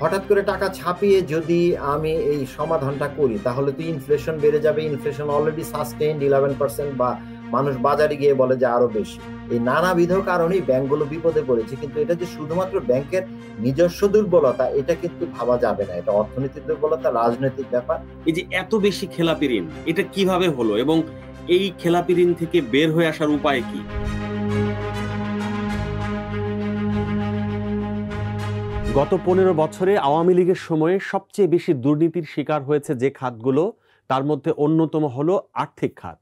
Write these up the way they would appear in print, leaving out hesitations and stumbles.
হঠাৎ করে টাকা ছাপিয়ে যদি আমি এই সমাধানটা করি তাহলে তো ইনফ্লেশন বেড়ে যাবে। ইনফ্লেশন অলরেডি সাস্টেইনড 11% বা মানুষ বাজারে গিয়ে বলে যে আরো বেশি। এই নানাবিধ কারণেই ব্যাংকগুলো বিপদে পড়েছে, কিন্তু এটা যে শুধুমাত্র ব্যাংকের নিজস্ব দুর্বলতা এটা কিন্তু ভাবা যাবে না। এটা অর্থনৈতিক দুর্বলতা, রাজনৈতিক ব্যাপার। এই যে এত বেশি খেলাপি ঋণ, এটা কিভাবে হলো এবং এই খেলাপি ঋণ থেকে বের হয়ে আসার উপায় কি? গত 15 বছরে আওয়ামী লীগের সময়ে সবচেয়ে বেশি দুর্নীতির শিকার হয়েছে যে খাতগুলো, তার মধ্যে অন্যতম হলো আর্থিক খাত।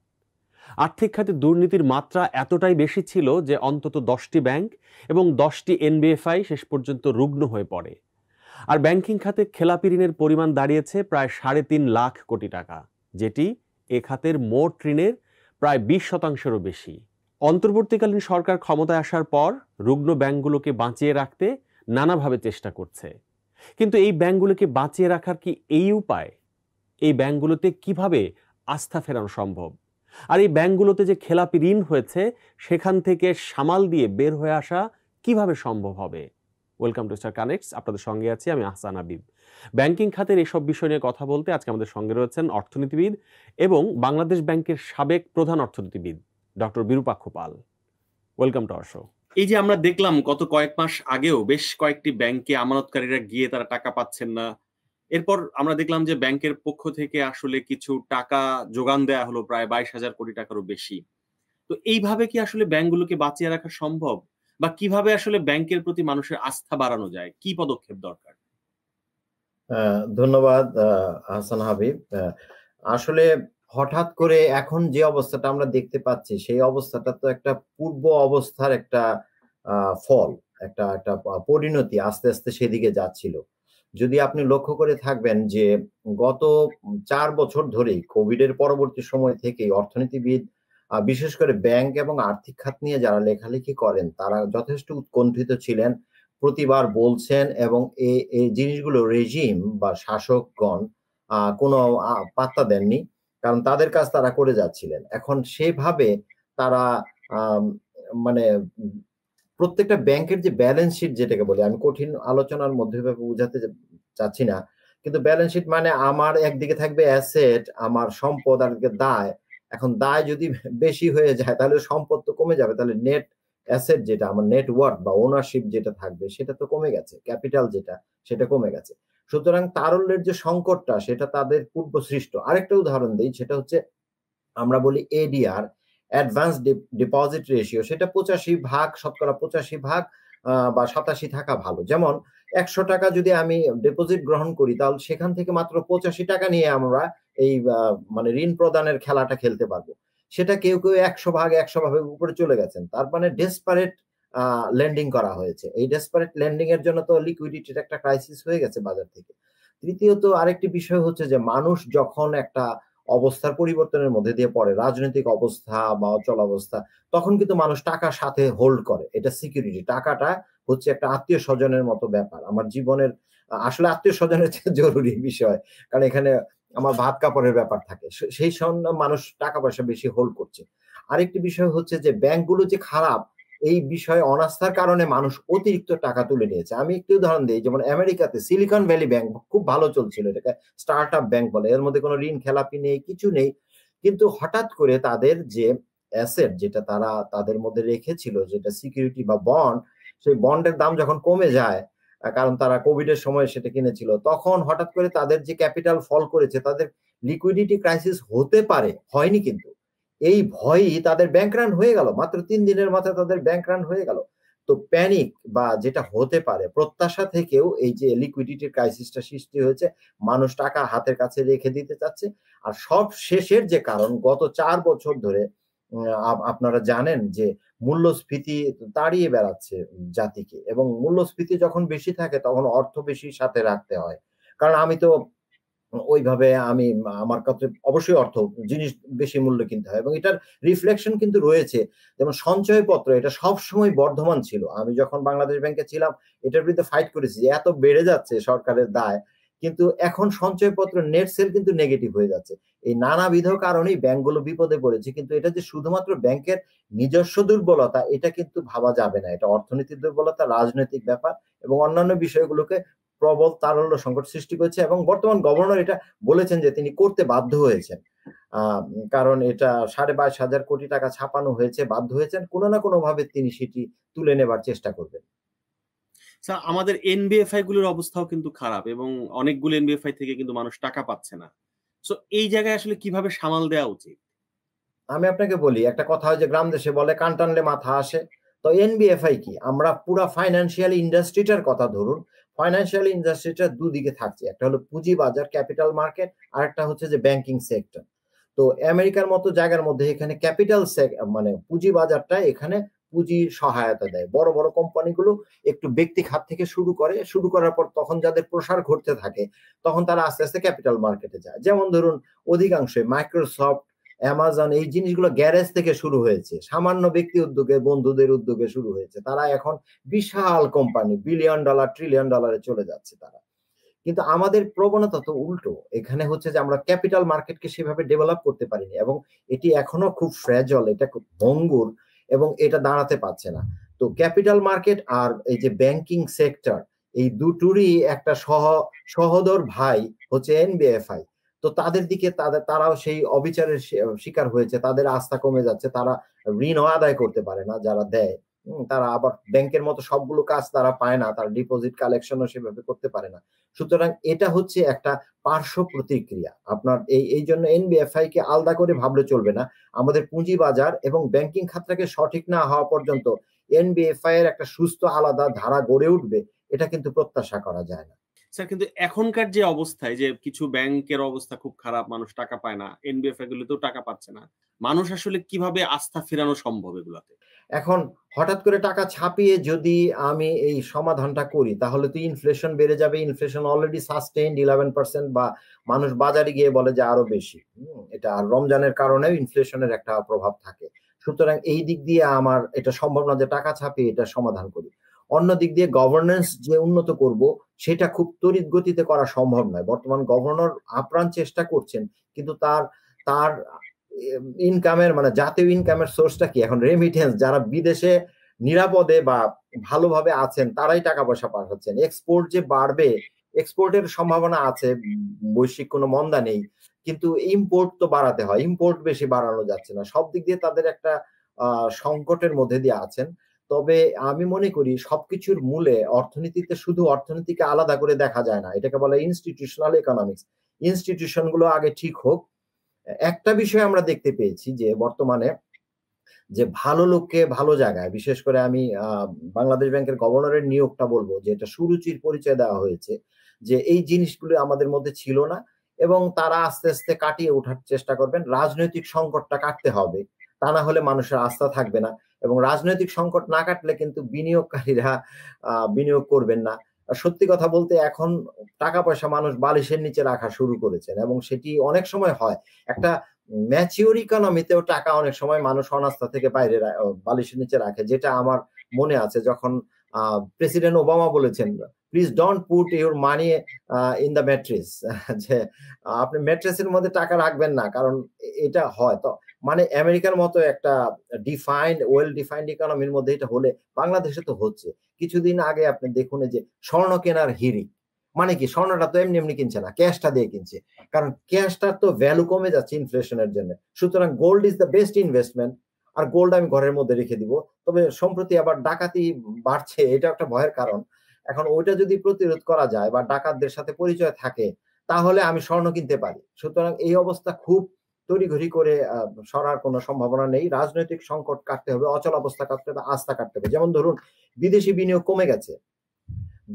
আর্থিক খাতে দুর্নীতির মাত্রা এতটাই বেশি ছিল যে অন্তত 10টি ব্যাংক এবং 10টি এনবিএফআই শেষ পর্যন্ত রুগ্ন হয়ে পড়ে। আর ব্যাংকিং খাতে খেলাপি ঋণের পরিমাণ দাঁড়িয়েছে প্রায় 3.5 লাখ কোটি টাকা, যেটি এ খাতের মোট ঋণের প্রায় 20%-এরও বেশি। অন্তর্বর্তীকালীন সরকার ক্ষমতায় আসার পর রুগ্ন ব্যাংকগুলোকে বাঁচিয়ে রাখতে নানাভাবে চেষ্টা করছে, কিন্তু এই ব্যাংকগুলোকে বাঁচিয়ে রাখার কি এই উপায়? এই ব্যাংকগুলোতে কিভাবে আস্থা ফেরানো সম্ভব? আর এই ব্যাংকগুলোতে যে খেলাপি ঋণ হয়েছে সেখান থেকে সামাল দিয়ে বের হয়ে আসা কিভাবে সম্ভব হবে? ওয়েলকাম টু স্টার কানেক্টস, আপনাদের সঙ্গে আছি আমি আহসান হাবিব। ব্যাংকিং খাতের এসব বিষয় নিয়ে কথা বলতে আজকে আমাদের সঙ্গে রয়েছেন অর্থনীতিবিদ এবং বাংলাদেশ ব্যাংকের সাবেক প্রধান অর্থনীতিবিদ doctor Birupaksha Pal. Welcome to our show. এই যে আমরা দেখলাম গত কয়েক মাস আগেও বেশ কয়েকটি ব্যাংকে আমানতকারীরা গিয়ে তারা টাকা পাচ্ছেন না। এরপর আমরা দেখলাম যে ব্যাংকের পক্ষ থেকে আসলে কিছু টাকা যোগান দেয়া হলো প্রায় 22,000 কোটি টাকারও বেশি। তো এইভাবে কি আসলে ব্যাংকগুলোকে বাঁচিয়ে রাখা সম্ভব, বা কিভাবে আসলে ব্যাংকের প্রতি মানুষের আস্থা বাড়ানো যায়? কি পদক্ষেপ দরকার? ধন্যবাদ হাসান হাবিব। আসলে হঠাৎ করে এখন যে অবস্থাটা আমরা দেখতে পাচ্ছি সেই অবস্থাটা তো একটা পূর্ব অবস্থার একটা ফল, একটা একটা পরিণতি, আস্তে আস্তে সেদিকে যাচ্ছিল। যদি আপনি লক্ষ্য করে থাকবেন যে গত 4 বছর ধরেই কোভিড এর পরবর্তী সময় থেকেই অর্থনীতিবিদ, বিশেষ করে ব্যাংক এবং আর্থিক খাত নিয়ে যারা লেখালেখি করেন তারা যথেষ্ট উৎকণ্ঠিত ছিলেন, প্রতিবার বলছেন, এবং এই জিনিসগুলো রেজিম বা শাসকগণ কোনো পাত্তা দেননি, কারণ তাদের কাজ তারা করে যাচ্ছিলেন। এখন সেভাবে তারা মানে প্রত্যেকটা ব্যাংকের যে ব্যালেন্স শিট যেটাকে বলে, আমি কঠিন আলোচনার মধ্যে বোঝাতে চাচ্ছি না, কিন্তু ব্যালেন্স শিট মানে আমার একদিকে থাকবে অ্যাসেট, আমার সম্পদ, আর একদিকে দায়। এখন দায় যদি বেশি হয়ে যায় তাহলে সম্পদ তো কমে যাবে, তাহলে নেট অ্যাসেট যেটা আমার নেটওয়ার্থ বা ওনারশিপ যেটা থাকবে সেটা তো কমে গেছে, ক্যাপিটাল যেটা সেটা কমে গেছে। সুতরাং তারল্যের যে সংকটটা সেটা তাদের পূর্ব সৃষ্ট। আরেকটা উদাহরণ দিই, সেটা হচ্ছে আমরা বলি এডিআর, অ্যাডভান্স ডিপোজিট রেশিও, সেটা 85 ভাগ, শতকরা 85 ভাগ বা 87 থাকা ভালো। যেমন 100 টাকা যদি আমি ডিপোজিট গ্রহণ করি তাহলে সেখান থেকে মাত্র 85 টাকা নিয়ে আমরা এই মানে ঋণ প্রদানের খেলাটা খেলতে পারবো। সেটা কেউ কেউ 100 ভাগ 100 ভাগের উপরে চলে গেছেন। তার মানে ডেসপারেট লেন্ডিং করা হয়েছে। এই ডেসপারেট লেন্ডিং এর জন্য তো লিকুইডিটির একটা ক্রাইসিস হয়ে গেছে বাজার থেকে। তৃতীয়ত আরেকটি বিষয় হচ্ছে যে মানুষ যখন একটা অবস্থার পরিবর্তনের মধ্যে দিয়ে পড়ে, রাজনৈতিক অবস্থা বা অচল অবস্থা, তখন কিন্তু মানুষ টাকা সাথে হোল্ড করে। এটা সিকিউরিটি। টাকাটা হচ্ছে একটা আত্মীয় স্বজনের মতো ব্যাপার। আমার জীবনের আসলে আত্মীয় স্বজনের চেয়ে জরুরি বিষয়, কারণ এখানে আমার ভাত কাপড়ের ব্যাপার থাকে। সেই জন্য মানুষ টাকা পয়সা বেশি হোল্ড করছে। আরেকটি বিষয় হচ্ছে যে ব্যাংকগুলো যে খারাপ, এই বিষয়ে অনাস্থার কারণে মানুষ অতিরিক্ত টাকা তুলে নিয়েছে। আমি একটি উদাহরণ দিই, যেমন আমেরিকাতে সিলিকন ভ্যালি ব্যাংক খুব ভালো চলছিল, এটাকে স্টার্ট আপ ব্যাংক বলে, এর মধ্যে কোনো ঋণ খেলাপি নেই, কিছু নেই। কিন্তু হঠাৎ করে তাদের যে অ্যাসেট যেটা তারা তাদের মধ্যে রেখেছিল, যেটা সিকিউরিটি বা বন্ড, সেই বন্ডের দাম যখন কমে যায়, কারণ তারা কোভিড এর সময় সেটা কিনেছিল, তখন হঠাৎ করে তাদের যে ক্যাপিটাল ফল করেছে, তাদের লিকুইডিটি ক্রাইসিস হতে পারে, হয়নি কিন্তু। এই ভয়ই তাদের ব্যাংক রান হয়ে গেল, মাত্র 3 দিনের মাথায় তাদের ব্যাংক রান হয়ে গেল। তো প্যানিক বা যেটা হতে পারে প্রত্যাশা থেকেও এই যে লিকুইডিটির ক্রাইসিসটা সৃষ্টি হয়েছে, মানুষ টাকা হাতের কাছে রেখে দিতে চাচ্ছে। আর সব শেষের যে কারণ, গত 4 বছর ধরে আপনারা জানেন যে মূল্যস্ফীতি তাড়িয়ে বেড়াচ্ছে জাতিকে, এবং মূল্যস্ফীতি যখন বেশি থাকে তখন অর্থ বেশি সাথে রাখতে হয়। কারণ আমি তো ওইভাবে আমি আমার কাছে অবশ্যই অর্থ জিনিস বেশি মূল্য কিনতে হয়, এবং এটার রিফ্লেকশন কিন্তু রয়েছে। যেমন সঞ্চয়পত্র, এটা সবসময় বর্ধমান ছিল। আমি যখন বাংলাদেশ ব্যাংকে ছিলাম এটার বিরুদ্ধে ফাইট করেছি যে এত বেড়ে যাচ্ছে সরকারের দায়, কিন্তু এখন সঞ্চয়পত্র নেট সেল কিন্তু নেগেটিভ হয়ে যাচ্ছে। এই নানাবিধ কারণেই ব্যাংকগুলো বিপদে পড়েছে, কিন্তু এটা যে শুধুমাত্র ব্যাংকের নিজস্ব দুর্বলতা এটা কিন্তু ভাবা যাবে না। এটা অর্থনীতির দুর্বলতা, রাজনৈতিক ব্যাপার এবং অন্যান্য বিষয়গুলোকে প্রবল তারল্য সংকট সৃষ্টি করেছে, এবং বর্তমান গভর্নর এটা বলেছেন যে তিনি করতে বাধ্য হয়েছেন, কারণ এটা 22,500 কোটি টাকা ছাপানো হয়েছে, বাধ্য হয়েছেন, কোনো না কোনো ভাবে তিনি সেটি তুলে নেবার চেষ্টা করবেন। স্যার, আমাদের এনবিএফআই গুলোর অবস্থাও কিন্তু খারাপ এবং অনেকগুলো এনবিএফআই থেকে কিন্তু মানুষ টাকা পাচ্ছে না। সো এই জায়গায় আসলে কিভাবে সামাল দেওয়া উচিত? আমি আপনাকে বলি, একটা কথা হয় যে গ্রাম দেশে বলে কান টানলে মাথা আসে। তো এনবিএফআই কি, আমরা পুরা ফাইন্যান্সিয়াল ইন্ডাস্ট্রিটার কথা ধরুন, ফাইন্যান্সিয়াল ইন্ডাস্ট্রিটা দুদিকে থাকছে, একটা হলো পুঁজি বাজার ক্যাপিটাল মার্কেট, আর একটা হচ্ছে যে ব্যাংকিং সেক্টর। তো আমেরিকার মতো জায়গার মধ্যে এখানে ক্যাপিটাল মানে পুঁজি বাজারটা এখানে পুঁজির সহায়তা দেয়। বড় বড় কোম্পানিগুলো একটু ব্যক্তি খাত থেকে শুরু করার পর তখন যাদের প্রসার ঘটতে থাকে তখন তারা আস্তে আস্তে ক্যাপিটাল মার্কেটে যায়। যেমন ধরুন অধিকাংশ মাইক্রোসফট, অ্যামাজন, এই জিনিসগুলো গ্যারেজ থেকে শুরু হয়েছে, সামান্য ব্যক্তি উদ্যোগে, বন্ধুদের উদ্যোগে শুরু হয়েছে, তারা এখন বিশাল কোম্পানি, বিলিয়ন ডলার ট্রিলিয়ন ডলারে চলে যাচ্ছে তারা। কিন্তু আমাদের প্রবণতা তো উল্টো, এখানে হচ্ছে যে আমরা ক্যাপিটাল মার্কেটকে সেভাবে ডেভেলপ করতে পারিনি, এবং এটি এখনো খুব ফ্র্যাজল, এটা খুব ভঙ্গুর, এবং এটা দাঁড়াতে পারছে না। তো ক্যাপিটাল মার্কেট আর এই যে ব্যাংকিং সেক্টর, এই দুটোরই একটা সহোদর ভাই হচ্ছে এনবিএফআই। তো তাদের দিকে তারাও সেই অবিচারের শিকার হয়েছে, তাদের আস্থা কমে যাচ্ছে, তারা ঋণও আদায় করতে পারে না যারা দেয়। তারা আবার ব্যাংকের মতো সবগুলো কাজ তারা পায় না, তারা ডিপোজিট কালেকশনও সেভাবে করতে পারে না। সুতরাং এটা হচ্ছে একটা পার্শ্ব প্রতিক্রিয়া আপনার। এই জন্য এনবিএফআই কে আলাদা করে ভাবলে চলবে না। আমাদের পুঁজি বাজার এবং ব্যাংকিং খাতটাকে সঠিক না হওয়া পর্যন্ত এনবিএফআই এর একটা সুস্থ আলাদা ধারা গড়ে উঠবে, এটা কিন্তু প্রত্যাশা করা যায় না। স্যার, কিন্তু এখনকার যে অবস্থায় যে কিছু ব্যাংকের অবস্থা খুব খারাপ, মানুষ টাকা পায় না, এনবিএফআই গুলোতেও টাকা পাচ্ছে না, মানুষ আসলে কিভাবে আস্থা ফেরানো সম্ভব এগুলাতে? এখন হঠাৎ করে টাকা ছাপিয়ে যদি আমি এই সমাধানটা করি তাহলে তো ইনফ্লেশন বেড়ে যাবে। ইনফ্লেশন অলরেডি সাস্টেইনড 11%, বা মানুষ বাজারে গিয়ে বলে যে আরো বেশি। এটা আর রমজানের কারণেও ইনফ্লেশনের একটা প্রভাব থাকে। সুতরাং এই দিক দিয়ে আমার এটা সম্ভব না যে টাকা ছাপিয়ে এটা সমাধান করি। অন্য দিক দিয়ে গভর্নেন্স যে উন্নত করব সেটা খুব তড়িৎ গতিতে করা সম্ভব নয়। বর্তমান গভর্নর আপ্রাণ চেষ্টা করছেন, কিন্তু তার তার ইনকামের মানে জাতীয় ইনকামের সোর্সটা কি এখন? রেমিটেন্স। যারা বিদেশে নিরাপদে বা ভালোভাবে আছেন তারাই টাকা পয়সা পাঠাচ্ছেন। এক্সপোর্ট যে বাড়বে, এক্সপোর্টের সম্ভাবনা আছে, বৈশ্বিক কোনো মন্দা নেই, কিন্তু ইম্পোর্ট তো বাড়াতে হয়, ইম্পোর্ট বেশি বাড়ানো যাচ্ছে না। সব দিক দিয়ে তাদের একটা সংকটের মধ্যে দিয়ে আছেন। তবে আমি মনে করি সবকিছুর মূলে অর্থনীতিতে শুধু অর্থনীতিকে আলাদা করে দেখা যায় না, এটাকে বলে ইনস্টিটিউশনাল ইকোনমিক্স। ইনস্টিটিউশন গুলো আগে ঠিক হোক। একটা বিষয় আমরা দেখতে পেয়েছি যে বর্তমানে যে ভালো লোককে ভালো জায়গায়, বিশেষ করে আমি বাংলাদেশ ব্যাংকের গভর্নরের নিয়োগটা বলবো যে এটা সুরুচির পরিচয় দেওয়া হয়েছে, যে এই জিনিসগুলো আমাদের মধ্যে ছিল না, এবং তারা আস্তে আস্তে কাটিয়ে ওঠার চেষ্টা করবেন। রাজনৈতিক সংকটটা কাটতে হবে, তা না হলে মানুষের আস্থা থাকবে না, এবং রাজনৈতিক সংকট না কাটলে কিন্তু বিনিয়োগকারীরা বিনিয়োগ করবেন না। সত্যি কথা বলতে এখন টাকা পয়সা মানুষ বালিশের নিচে রাখা শুরু করেছেন, এবং সেটি অনেক সময় হয়। একটা ম্যাচিওর ইকোনমিতেও টাকা অনেক সময় মানুষ অনাস্থা থেকে বাইরে বালিশের নিচে রাখে, যেটা আমার মনে আছে যখন প্রেসিডেন্ট ওবামা বলেছেন, please don't put your money in the mattress, যে আপনি ম্যাট্রেসের মধ্যে টাকা রাখবেন না, কারণ এটা হয় তো মানে আমেরিকার মতো একটা ওয়েল ডিফাইন্ড ইকোনমির মধ্যে এটা হলে, বাংলাদেশে তো হচ্ছে। কিছুদিন আগে আপনি দেখুন যে স্বর্ণ কেনার হিড়িক, মানে কি স্বর্ণটা তো এমনি এমনি কিনছে না, ক্যাশটা দিয়ে কিনছে, কারণ ক্যাশটার তো ভ্যালু কমে যাচ্ছে ইনফ্লেশনের জন্য। সুতরাং gold is the best investment, আর গোল্ড আমি ঘরের মধ্যে রেখে দিব। তবে সম্প্রতি আবার ডাকাতি বাড়ছে, এটা একটা ভয়ের কারণ। এখন ওইটা যদি প্রতিরোধ করা যায় বা ডাকাতদের সাথে পরিচয় থাকে তাহলে আমি স্বর্ণ কিনতে পারি। সুতরাং এই অবস্থা খুব তড়িঘড়ি করে সরার কোনো সম্ভাবনা নেই। রাজনৈতিক সংকট কাটতে হবে, অচল অবস্থা কাটতে হবে, আস্থা কাটতে হবে। যেমন ধরুন বিদেশি বিনিয়োগ কমে গেছে,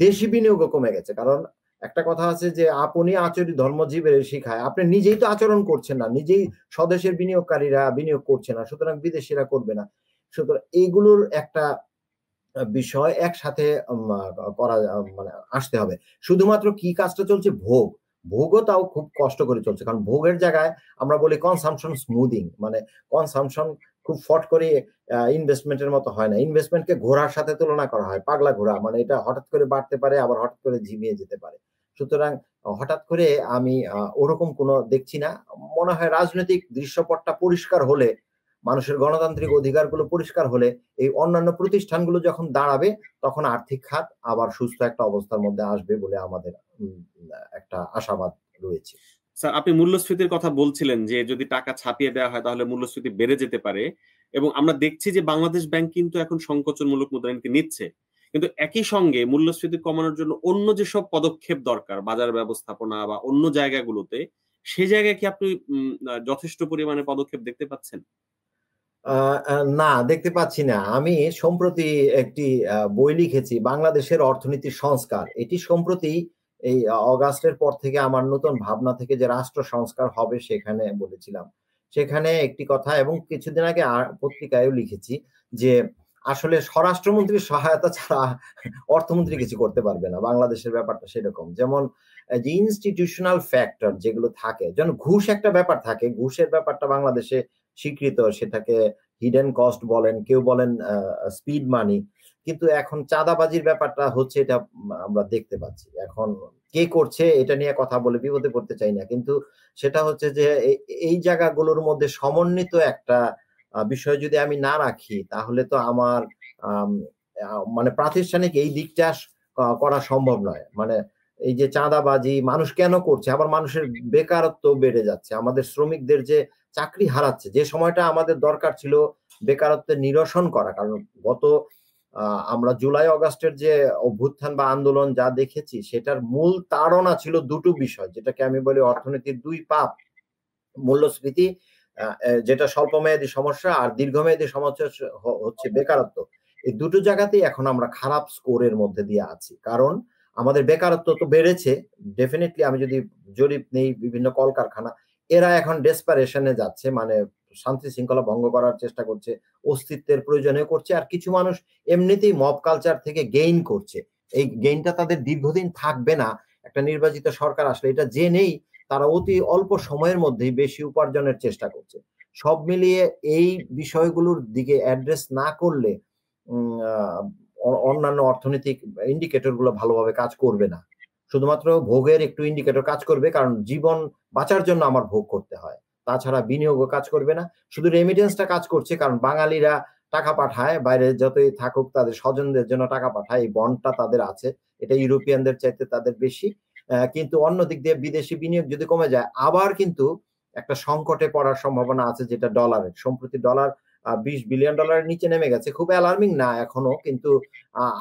দেশি বিনিয়োগও কমে গেছে, কারণ একটা কথা আছে যে আপনি আচরি ধর্মজীবের শিখায়। আপনি নিজেই তো আচরণ করছেন না, নিজেই স্বদেশের বিনিয়োগকারীরা বিনিয়োগ করছে না, সুতরাং বিদেশিরা করবে না। সুতরাং এইগুলোর একটা বিষয় একসাথে করা মানে আসতে হবে। শুধুমাত্র কি কাজটা চলছে, ভোগও তাও খুব কষ্ট করে চলছে, কারণ ভোগের জায়গায় আমরা বলি কনসামশন স্মুদিং, মানে কনসামশন খুব ফট করে ইনভেস্টমেন্টের মতো হয় না। ইনভেস্টমেন্টকে ঘোড়ার সাথে তুলনা করা হয়, পাগলা ঘোড়া, মানে এটা হঠাৎ করে বাড়তে পারে আবার হঠাৎ করে ঝিমিয়ে যেতে পারে। সুতরাং হঠাৎ করে আমি ওরকম কোনো দেখছি না। মনে হয় রাজনৈতিক দৃশ্যপটটা পরিষ্কার হলে মানুষের গণতান্ত্রিক অধিকারগুলো পরিষ্কার হলে এই অন্যান্য প্রতিষ্ঠানগুলো যখন দাঁড়াবে তখন আর্থিক খাত আবার সুস্থ একটা অবস্থার মধ্যে আসবে বলে আমাদের একটা আশাবাদ রয়েছে। স্যার, আপনি মূল্যস্ফীতির কথা বলছিলেন যে যদি টাকা ছাপিয়ে দেওয়া হয় তাহলে মূল্যস্ফীতি বেড়ে যেতে পারে, এবং আমরা দেখছি যে বাংলাদেশ ব্যাংক কিন্তু এখন সংকোচনমূলক মুদ্রানীতি নিচ্ছে, কিন্তু একই সঙ্গে মূল্যস্ফীতি কমানোর জন্য অন্য যেসব পদক্ষেপ দরকার বাজার ব্যবস্থাপনা বা অন্য জায়গাগুলোতে, সে জায়গায় কি আপনি যথেষ্ট পরিমাণে পদক্ষেপ দেখতে পাচ্ছেন? না, দেখতে পাচ্ছি না। আমি সম্প্রতি একটি বই লিখেছি, বাংলাদেশের অর্থনীতির সংস্কার। এটি সম্প্রতি এই অগাস্টের পর থেকে আমার নতুন ভাবনা থেকে যে রাষ্ট্র সংস্কার হবে সেখানে বলেছিলাম। সেখানে একটি কথা, এবং কিছুদিন আগে পত্রিকায়ও লিখেছি যে আসলে স্বরাষ্ট্রমন্ত্রীর সহায়তা ছাড়া অর্থমন্ত্রী কিছু করতে পারবে না। বাংলাদেশের ব্যাপারটা সেরকম। যেমন যে ইনস্টিটিউশনাল ফ্যাক্টর যেগুলো থাকে, যেমন ঘুষ একটা ব্যাপার থাকে, ঘুষের ব্যাপারটা বাংলাদেশে স্বীকৃত, সেটাকে হিডেন কস্ট বলেন, কেউ বলেন স্পিড মানি, কিন্তু এখন চাঁদাবাজির ব্যাপারটা হচ্ছে, এটা আমরা দেখতে পাচ্ছি। এখন কে করছে এটা নিয়ে কথা বলে বিপদে পড়তে চাই না, কিন্তু সেটা হচ্ছে যে এই জায়গাগুলোর মধ্যে সমন্বিত একটা বিষয় যদি আমি না রাখি তাহলে তো আমার মানে প্রাতিষ্ঠানিক এই দিকটা করা সম্ভব নয়। মানে এই যে চাঁদাবাজি মানুষ কেন করছে, আবার মানুষের বেকারত্ব বেড়ে যাচ্ছে, আমাদের শ্রমিকদের যে চাকরি হারাচ্ছে, যে সময়টা আমাদের দরকার ছিল বেকারত্বের নিরসন করা। কারণ গত আমরা জুলাই অগাস্টের যে অভ্যুত্থান বা আন্দোলন যা দেখেছি সেটার মূল তাড়না ছিল দুটো বিষয়, যেটাকে আমি বলি অর্থনীতির দুই পাপ, মূল্যস্ফীতি যেটা স্বল্পমেয়াদী সমস্যা, আর দীর্ঘমেয়াদী সমস্যা হচ্ছে বেকারত্ব। এই দুটো জায়গাতেই এখন আমরা খারাপ স্কোরের মধ্যে দিয়ে আছি, কারণ আমাদের বেকারত্ব তো বেড়েছে ডেফিনেটলি। আমি যদি জরিপ নেই বিভিন্ন কলকারখানা, এরা এখন ডেসপারেশনে যাচ্ছে, মানে শান্তি শৃঙ্খলা ভঙ্গ করার চেষ্টা করছে, অস্তিত্বের প্রয়োজনে করছে, আর কিছু মানুষ এমনিতেই মব কালচার থেকে গেইন করছে। এই গেইনটা তাদের দীর্ঘদিন থাকবে না একটা নির্বাচিত সরকার আসলে, এটা জেনেই তারা অতি অল্প সময়ের মধ্যেই বেশি উপার্জনের চেষ্টা করছে। সব মিলিয়ে এই বিষয়গুলোর দিকে অ্যাড্রেস না করলে অন্যান্য অর্থনৈতিক ইন্ডিকেটর গুলো ভালোভাবে কাজ করবে না। শুধুমাত্র ভোগের একটু ইন্ডিকেটর কাজ করবে, কারণ জীবন বাঁচার জন্য আমার ভোগ করতে হয়, তাছাড়া বিনিয়োগও কাজ করবে না। শুধু রেমিটেন্সটা কাজ করছে, কারণ বাঙালিরা টাকা পাঠায়, বাইরে যতই থাকুক তাদের স্বজনদের জন্য টাকা পাঠায়, এই বন্ডটা তাদের আছে, এটা ইউরোপিয়ানদের চাইতে তাদের বেশি। কিন্তু অন্য দিক দিয়ে বিদেশি বিনিয়োগ যদি কমে যায়, আবার কিন্তু একটা সংকটে পড়ার সম্ভাবনা আছে, যেটা ডলারের। সম্প্রতি ডলার $20 বিলিয়ন নিচে নেমে গেছে, খুব অ্যালার্মিং না এখনো, কিন্তু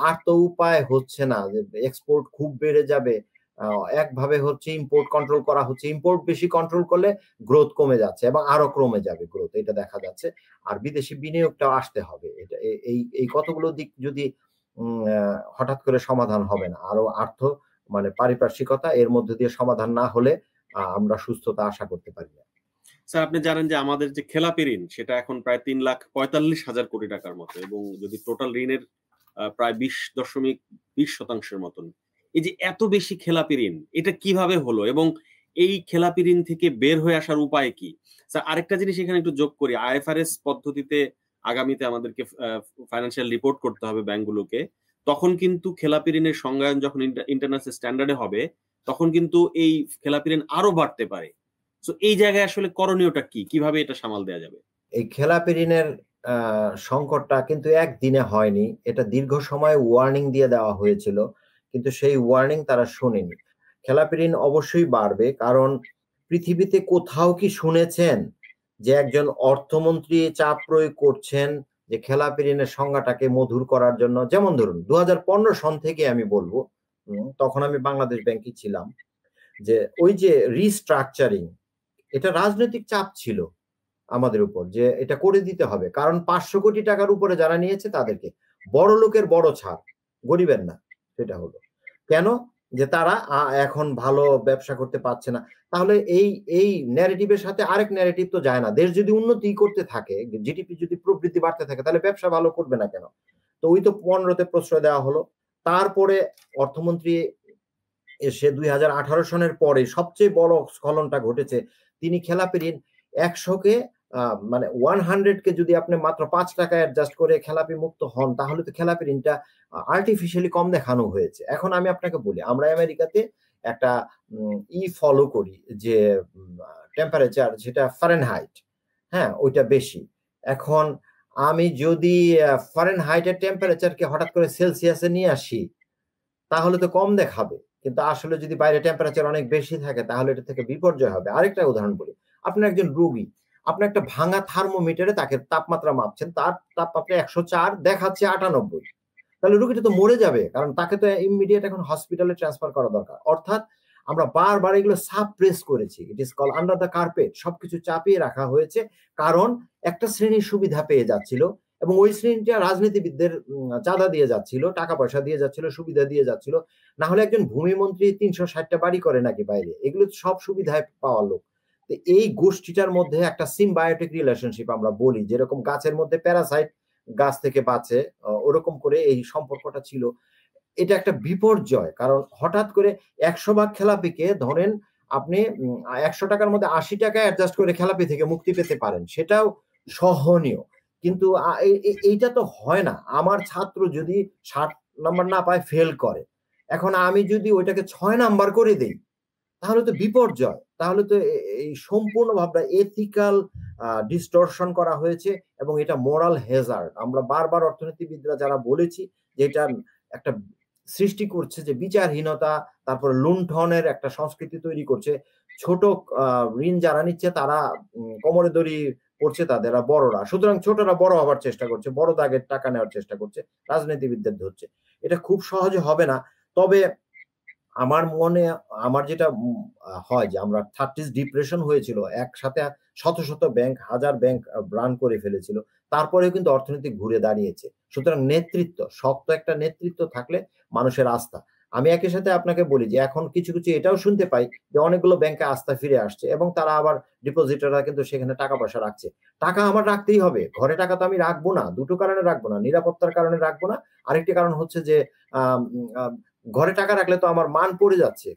আর তো উপায় হচ্ছে না যে এক্সপোর্ট খুব বেড়ে যাবে। একভাবে হচ্ছে ইম্পোর্ট কন্ট্রোল করা হচ্ছে, ইম্পোর্ট বেশি কন্ট্রোল করলে গ্রোথ কমে যাচ্ছে এবং আরো কমে যাবে গ্রোথ, এটা দেখা যাচ্ছে। আর বিদেশি বিনিয়োগটাও আসতে হবে। এটা এই কতগুলো দিক যদি হঠাৎ করে সমাধান হবে না, আরো মানে পারিপার্শ্বিকতা এর মধ্যে দিয়ে সমাধান না হলে আমরা সুস্থতা আশা করতে পারি না। স্যার, আপনি জানেন যে আমাদের যে খেলাপি ঋণ সেটা এখন প্রায় 3,45,000 কোটি টাকার মতো, এবং যদি টোটাল ঋণের প্রায় 20.20% মতন। এই যে এত বেশি খেলাপি ঋণ, এটা কিভাবে হলো এবং এই খেলাপি ঋণ থেকে বের হয়ে আসার উপায় কি? স্যার, আরেকটা জিনিস এখানে একটু যোগ করি, আইএফআরএস পদ্ধতিতে আগামীতে আমাদেরকে ফাইন্যান্সিয়াল রিপোর্ট করতে হবে ব্যাংকগুলোকে। তখন কিন্তু খেলাপি ঋণের সংজ্ঞায়ন যখন ইন্টারন্যাশনাল স্ট্যান্ডার্ডে হবে, তখন কিন্তু এই খেলাপি ঋণ আরো বাড়তে পারে। এই জায়গায় আসলে করণীয়টা কি, কিভাবে এটা সামাল দেওয়া যাবে? এই খেলাপি ঋণের সংকটটা কিন্তু একদিনে হয়নি, এটা দীর্ঘ সময় ওয়ার্নিং দিয়ে দেওয়া হয়েছিল, কিন্তু সেই ওয়ার্নিং তারা শোনেনি। খেলাপি ঋণ অবশ্যই বাড়বে, কারণ পৃথিবীতে কোথাও কি শুনেছেন যে একজন অর্থমন্ত্রী চাপ প্রয়োগ করছেন যে খেলাপি ঋণের সংজ্ঞাটাকে মধুর করার জন্য? যেমন ধরুন 2015 সন থেকে আমি বলবো, তখন আমি বাংলাদেশ ব্যাংকে ছিলাম, যে ওই যে রিস্ট্রাকচারিং, এটা রাজনৈতিক চাপ ছিল আমাদের উপর যে এটা করে দিতে হবে, কারণ 500 কোটি টাকার উপরে যারা নিয়েছে তাদেরকে, বড় লোকের বড় ছাড়, গরিবের না। সেটা হলো কেন, যে তারা এখন ভালো ব্যবসা করতে পারছে না। তাহলে এই ন্যারেটিভের সাথে আরেক ন্যারেটিভ তো যায় না। দেশ যদি উন্নতি করতে থাকে, জিডিপি যদি প্রবৃদ্ধি বাড়তে থাকে, তাহলে ব্যবসা ভালো করবে না কেন? তো ওই তো 15তে প্রশ্রয় দেওয়া হলো। তারপরে অর্থমন্ত্রী এসে 2018 সনের পরে সবচেয়ে বড় স্খলনটা ঘটেছে। তিনি খেলাপি ঋণ 100কে মানে 100 কে যদি আপনি মাত্র 5 টাকা অ্যাডজাস্ট করে খেলাপি মুক্ত হন, তাহলে তো খেলাপি ঋণটা আর্টিফিশিয়ালি কম দেখানো হয়েছে। এখন আমি আপনাকে বলি, আমরা আমেরিকাতে একটা ফলো করি যে টেম্পারেচার, যেটা ফারেনহাইট, হ্যাঁ ওইটা বেশি। এখন আমি যদি ফারেনহাইটের টেম্পারেচারকে হঠাৎ করে সেলসিয়াসে নিয়ে আসি তাহলে তো কম দেখাবে, কিন্তু আসলে যদি বাইরে টেম্পারেচার অনেক বেশি থাকে তাহলে এটা থেকে বিপর্যয় হবে। আরেকটা উদাহরণ বলি, আপনি একজন রোগী, আপনি একটা ভাঙা থার্মোমিটারে তাকে তাপমাত্রা মাপছেন, তার তাপমাত্রা 104 দেখাচ্ছে 98, তাহলে রোগীটা তো মরে যাবে, কারণ তাকে তো ইমিডিয়েট এখন হসপিটালে ট্রান্সফার করা দরকার। অর্থাৎ আমরা বারবার এগুলো সাপ্রেস করেছি, it is call under the carpet, সবকিছু চাপিয়ে রাখা হয়েছে, কারণ একটা শ্রেণীর সুবিধা পেয়ে যাচ্ছিল এবং ওই শ্রেণীটা রাজনীতিবিদদের চাঁদা দিয়ে যাচ্ছিল, টাকা পয়সা দিয়ে যাচ্ছিল, সুবিধা দিয়ে যাচ্ছিল। না হলে একজন ভূমিমন্ত্রী 360টা বাড়ি করে নাকি বাইরে, এগুলো সব সুবিধায় পাওয়ার লোক। তো এই গোষ্ঠীটার মধ্যে একটা সিম্বায়োটিক রিলেশনশিপ আমরা বলি, যেরকম গাছের মধ্যে প্যারাসাইট গাছ থেকে বাঁচে, ওরকম করে এই সম্পর্কটা ছিল। এটা একটা বিপর্যয়, কারণ হঠাৎ করে 100 ভাগ খেলাপিকে ধরেন আপনি 100 টাকার মধ্যে 80 টাকা অ্যাডজাস্ট করে খেলাপি থেকে মুক্তি পেতে পারেন, সেটাও সহনীয়। কিন্তু এইটা তো হয় না। আমার ছাত্র যদি 60 নাম্বার না পায়, ফেল করে, এখন আমি যদি ওইটাকে 6 নাম্বার করে দেই তাহলে তো বিপর্যয়, তাহলে তো এই সম্পূর্ণ ভাবনা এথিক্যাল ডিস্টরশন করা হয়েছে এবং এটা মোরাল হ্যাজার্ড। আমরা বারবার অর্থনীতিবিদরা যারা বলেছি যে এটা একটা সৃষ্টি করছে যে বিচারহীনতা, তারপর লুণ্ঠনের একটা সংস্কৃতি তৈরি করছে। ছোট ঋণ যারা নিচ্ছে তারা কোমরে দড়ি পড়ছে তাদের বড়রা, সুতরাং ছোটরা বড় হবার চেষ্টা করছে, বড় দাগের টাকা নেওয়ার চেষ্টা করছে, রাজনীতিবিদদের ধরছে। এটা খুব সহজে হবে না। তবে আমার মনে আমার যেটা হয় যে আমরা 30s ডিপ্রেশন হয়েছিল, একসাথে শত শত ব্যাংক, হাজার ব্যাংক রান করে ফেলেছিল, তারপরেও কিন্তু অর্থনীতি ঘুরে দাঁড়িয়েছে। সুতরাং নেতৃত্ব, শক্ত একটা নেতৃত্ব থাকলে মানুষের আস্থা। আমি একই সাথে আপনাকে বলি যে এখন কিছু কিছু এটাও শুনতে পাই যে অনেকগুলো ব্যাংকে আস্থা ফিরে আসছে এবং তারা আবার ডিপোজিটররা কিন্তু সেখানে টাকা পয়সা রাখছে। টাকা আমার রাখতেই হবে, ঘরে টাকা তো আমি রাখবো না, দুটো কারণে রাখবো না, নিরাপত্তার কারণে রাখবো না, আরেকটি কারণ হচ্ছে যে ঘরে টাকা রাখলে তো আমার মান পড়ে যাচ্ছে,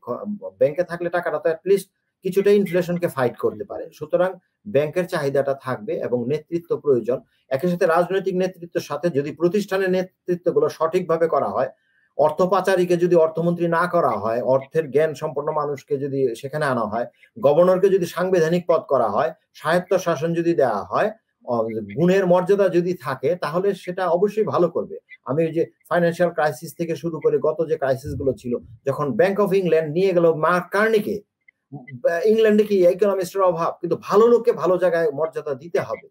ব্যাংকে থাকলে টাকাটা তো অ্যাটলিস্ট কিছুটা ইনফ্লেশনকে ফাইট করতে পারে। সুতরাং ব্যাংকের চাহিদাটা থাকবে এবং নেতৃত্ব প্রয়োজন। একই সাথে রাজনৈতিক নেতৃত্বের সাথে যদি প্রতিষ্ঠানের নেতৃত্বগুলো সঠিকভাবে করা হয়, অর্থ পাচারীকে যদি অর্থমন্ত্রী না করা হয়, অর্থের জ্ঞান সম্পন্ন মানুষকে যদি সেখানে আনা হয়, গভর্নরকে যদি সাংবিধানিক পদ করা হয়, স্বায়ত্ত শাসন যদি দেওয়া হয়, গুণের মর্যাদা যদি থাকে, তাহলে সেটা অবশ্যই ভালো করবে। আমি ওই যে ফাইন্যান্সিয়াল ক্রাইসিস থেকে শুরু করে গত যে ক্রাইসিস গুলো ছিল, যখন ব্যাংক অফ ইংল্যান্ড নিয়ে গেল মার্ক কার্নিকে, ইংল্যান্ডে কি ইকোনমিস্টের অভাব, কিন্তু ভালো লোককে ভালো জায়গায় মর্যাদা দিতে হবে,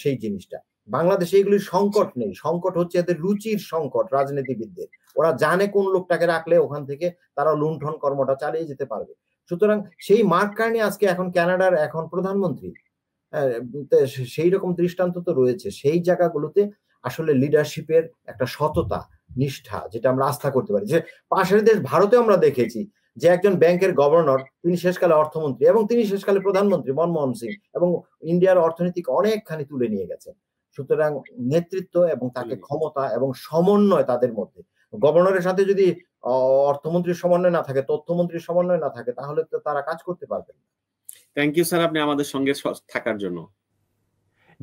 সেই জিনিসটা। বাংলাদেশে এগুলির সংকট নেই, সংকট হচ্ছে এদের রুচির সংকট রাজনীতিবিদদের। ওরা জানে কোন লোকটাকে রাখলে ওখান থেকে তারা লুণ্ঠন কর্মটা চালিয়ে যেতে পারবে। সুতরাং সেই মার্ক কার্নি আজকে এখন কানাডার এখন প্রধানমন্ত্রী, সেই রকম দৃষ্টান্ত তো রয়েছে। সেই জায়গাগুলোতে আসলে লিডারশিপের একটা সততা, নিষ্ঠা, যেটা আমরা আস্থা করতে পারি। যে পাশের দেশ ভারতে আমরা দেখেছি যে একজন ব্যাংকের গভর্নর, তিনি শেষকালে অর্থমন্ত্রী এবং তিনি শেষকালে প্রধানমন্ত্রী, মনমোহন সিং, এবং ইন্ডিয়ার অর্থনীতিকে অনেকখানি তুলে নিয়ে গেছেন। সুতরাং নেতৃত্ব এবং তাকে ক্ষমতা এবং সমন্বয় তাদের মধ্যে, গভর্নরের সাথে যদি অর্থমন্ত্রীর সমন্বয় না থাকে, তথ্যমন্ত্রীর সমন্বয় না থাকে, তাহলে তো তারা কাজ করতে পারবেন না। থ্যাংক ইউ স্যার, আপনি আমাদের সঙ্গে থাকার জন্য।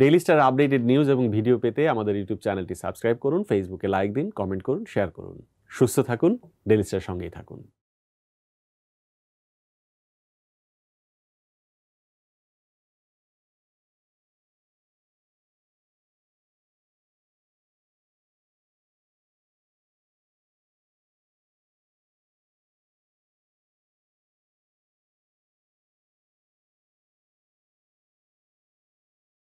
ডেইলি স্টার আপডেটেড নিউজ এবং ভিডিও পেতে আমাদের ইউটিউব চ্যানেলটি সাবস্ক্রাইব করুন, ফেসবুকে লাইক দিন, কমেন্ট করুন, শেয়ার করুন। সুস্থ থাকুন, ডেইলি স্টার সঙ্গেই থাকুন।